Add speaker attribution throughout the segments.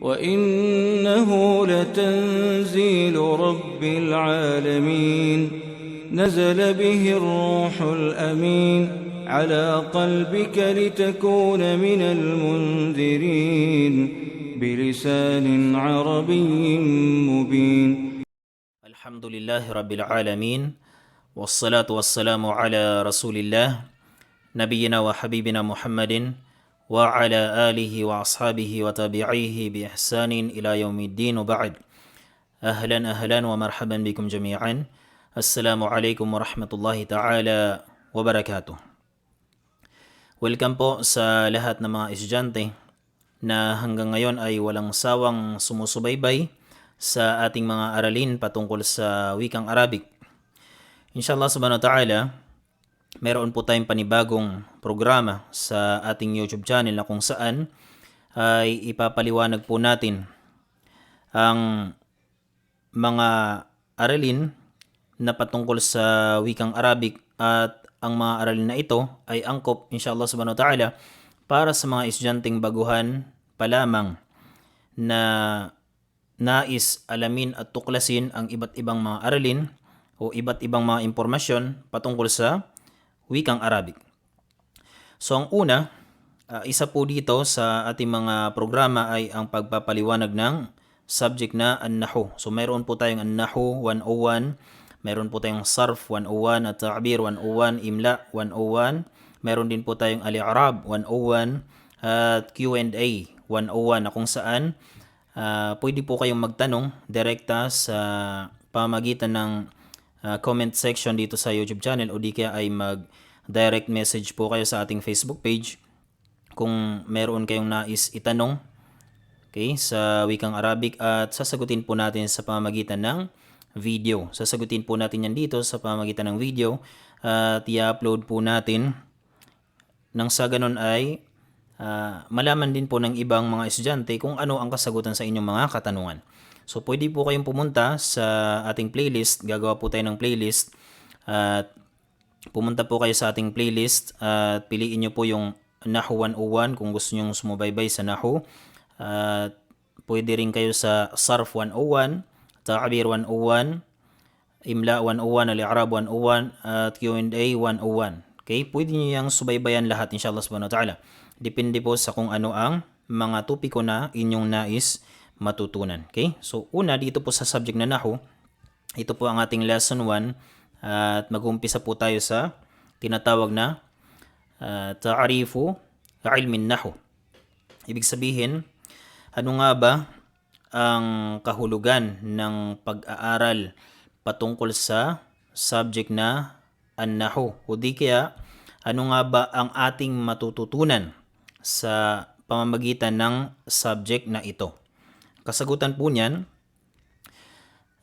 Speaker 1: وإنه لتنزيل رب العالمين نزل به الروح الأمين على قلبك لتكون من المنذرين بلسان عربي مبين.
Speaker 2: الحمد لله رب العالمين والصلاة والسلام على رسول الله نبينا وحبيبنا محمد وعلى آله وأصحابه وتابعيه بإحسان إلى يوم الدين وبعد. أهلا ومرحبا بكم جميعا. السلام عليكم ورحمة الله تعالى وبركاته. Welcome po sa lahat ng mga estudyante na hanggang ngayon ay walang sawang sumusubaybay sa ating mga aralin patungkol sa wikang Arabic. Inshallah subhanahu wa ta'ala, meron po tayong panibagong programa sa ating YouTube channel na kung saan ay ipapaliwanag po natin ang mga aralin na patungkol sa wikang Arabic, at ang mga aralin na ito ay angkop inshallah subhanahu wa ta'ala para sa mga estudyanteng baguhan pa lamang na nais alamin at tuklasin ang iba't ibang mga aralin o iba't ibang mga impormasyon patungkol sa wikang Arabic. So ang una, isa po dito sa ating mga programa ay ang pagpapaliwanag ng subject na an-nahu. So mayroon po tayong an-nahu 101, mayroon po tayong sarf 101 at ta'bir 101, imla 101, mayroon din po tayong al-i'rab 101 at Q&A 101 na kung saan pwede po kayong magtanong direkta sa pamamagitan ng comment section dito sa YouTube channel, o di kaya ay mag-direct message po kayo sa ating Facebook page kung meron kayong nais itanong sa wikang Arabic, at sasagutin po natin sa pamamagitan ng video. Sasagutin po natin yan dito sa pamamagitan ng video at i-upload po natin nang sa ganun ay malaman din po ng ibang mga estudyante kung ano ang kasagutan sa inyong mga katanungan. So pwede po kayong pumunta sa ating playlist, gagawa po tayo ng playlist, at pumunta po kayo sa ating playlist at piliin nyo po yung Nahu 101 kung gusto nyo sumubaybay sa Nahu. At pwede rin kayo sa Sarf 101, Ta'bir 101, Imla 101, Al-I'rab 101, at Q&A 101. Okay, pwede nyo yung subaybayan lahat inshallah subhanahu wa ta'ala. Depende po sa kung ano ang mga topiko na inyong nais matutunan. Okay, so una dito po sa subject na Nahu, ito po ang ating lesson 1, at mag-umpisa po tayo sa tinatawag na ta'arifu ilmin Nahu. Ibig sabihin, ano nga ba ang kahulugan ng pag-aaral patungkol sa subject na an-nahu, o di kaya ano nga ba ang ating matututunan sa pamamagitan ng subject na ito. Kasagutan po niyan,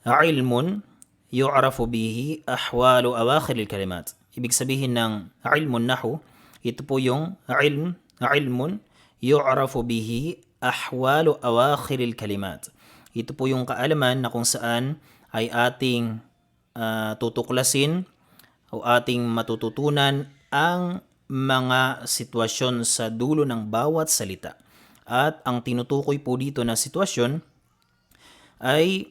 Speaker 2: ilmun yu'rafu bihi ahwalu awakhir al-kalimat. Ibig sabihin ng ilmun nahu, ito po yung ilmun yu'rafu bihi ahwalu awakhiril kalimat. Ito po yung kaalaman na kung saan ay ating tutuklasin o ating matututunan ang mga sitwasyon sa dulo ng bawat salita. At ang tinutukoy po dito na sitwasyon ay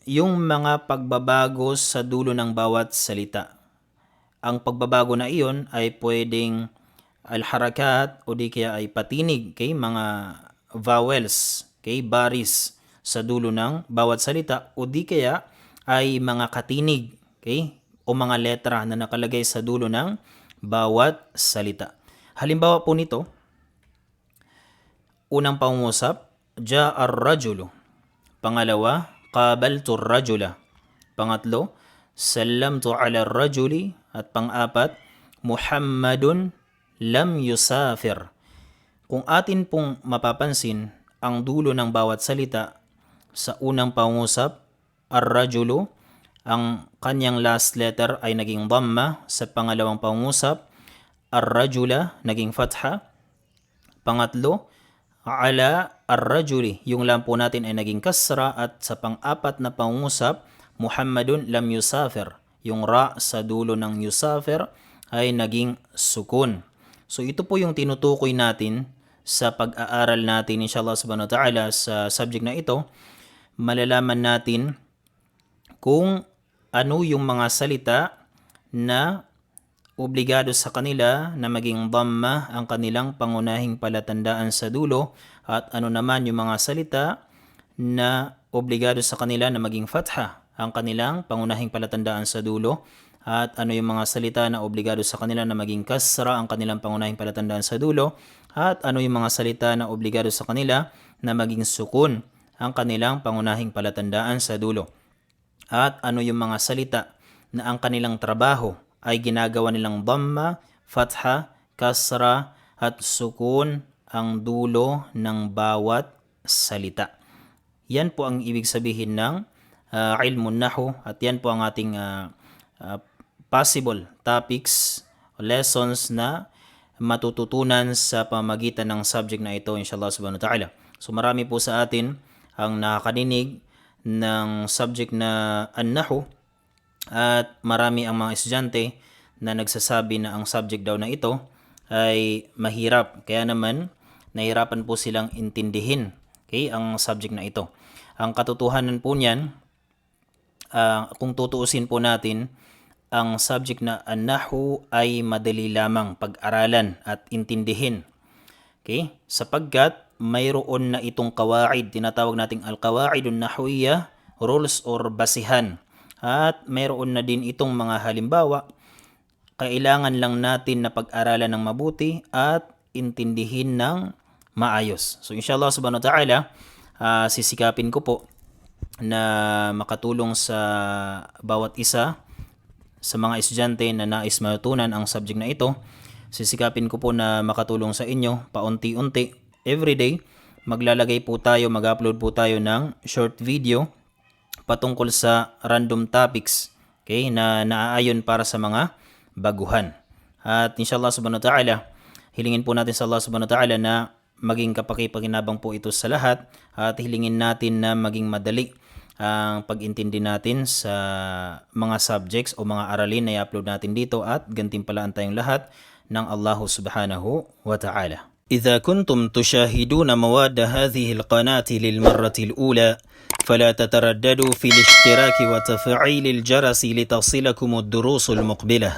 Speaker 2: yung mga pagbabago sa dulo ng bawat salita. Ang pagbabago na iyon ay pwedeng al-harakat o di kaya ay patinig, mga vowels, baris sa dulo ng bawat salita, o di kaya ay mga katinig, o mga letra na nakalagay sa dulo ng bawat salita. Halimbawa po nito, unang pangungusap, ja'a ar-rajulu. Pangalawa, qabaltu ar-rajula. Pangatlo, sallamtu ala ar-rajuli. At pang-apat, Muhammadun lam yusafir. Kung atin pong mapapansin ang dulo ng bawat salita, sa unang pangungusap, ar-rajulu, ang kanyang last letter ay naging dhamma. Sa pangalawang pangungusap, ar-rajula, naging fatha. Pangatlo, ala ar-rajuli, yung lam po natin ay naging kasra. At sa pang-apat na pangungusap, Muhammadun lam yusafir, yung ra sa dulo ng yusafir ay naging sukun. So ito po yung tinutukoy natin sa pag-aaral natin inshallah subhanahu wa ta'ala sa subject na ito, malalaman natin kung ano yung mga salita na obligado sa kanila na maging dhamma ang kanilang pangunahing palatandaan sa dulo at ano naman yung mga salita na obligado sa kanila na maging fatha ang kanilang pangunahing palatandaan sa dulo at ano yung mga salita na obligado sa kanila na maging kasra ang kanilang pangunahing palatandaan sa dulo at ano yung mga salita na obligado sa kanila na maging sukun ang kanilang pangunahing palatandaan sa dulo at ano yung mga salita na ang kanilang trabaho ay ginagawa nilang dhamma, fatha, kasra at sukun ang dulo ng bawat salita. Yan po ang ibig sabihin ng ilmun nahu at yan po ang ating possible topics, lessons na matututunan sa pamagitan ng subject na ito inshallah subhanahu wa ta'ala. So marami po sa atin ang nakakadinig ng subject na an-nahu at marami ang mga estudyante na nagsasabi na ang subject daw na ito ay mahirap. Kaya naman, nahirapan po silang intindihin ang subject na ito. Ang katotohanan po niyan, kung tutuusin po natin, ang subject na an-nahu ay madali lamang pag-aralan at intindihin. Sapagkat mayroon na itong kawaid, tinatawag nating al-kawaidun nahwiyya, rules or basihan. At mayroon na din itong mga halimbawa, kailangan lang natin na pag-aralan ng mabuti at intindihin ng maayos. So inshallah subhanahu wa ta'ala, sisikapin ko po na makatulong sa bawat isa sa mga estudyante na nais matutunan ang subject na ito. Sisikapin ko po na makatulong sa inyo paunti-unti. Everyday, maglalagay po tayo, mag-upload po tayo ng short video patungkol sa random topics na naaayon para sa mga baguhan. At inshallah subhanahu wa ta'ala, hilingin po natin sa Allah subhanahu wa ta'ala na maging kapaki-pakinabang po ito sa lahat at hilingin natin na maging madali ang pag-intindi natin sa mga subjects o mga aralin na i-upload natin dito at gantimpalaan tayong lahat ng Allah subhanahu wa ta'ala. إذا كنتم تشاهدون مواد هذه القناة للمرة الأولى فلا تترددوا في الاشتراك وتفعيل الجرس لتصلكم الدروس المقبلة.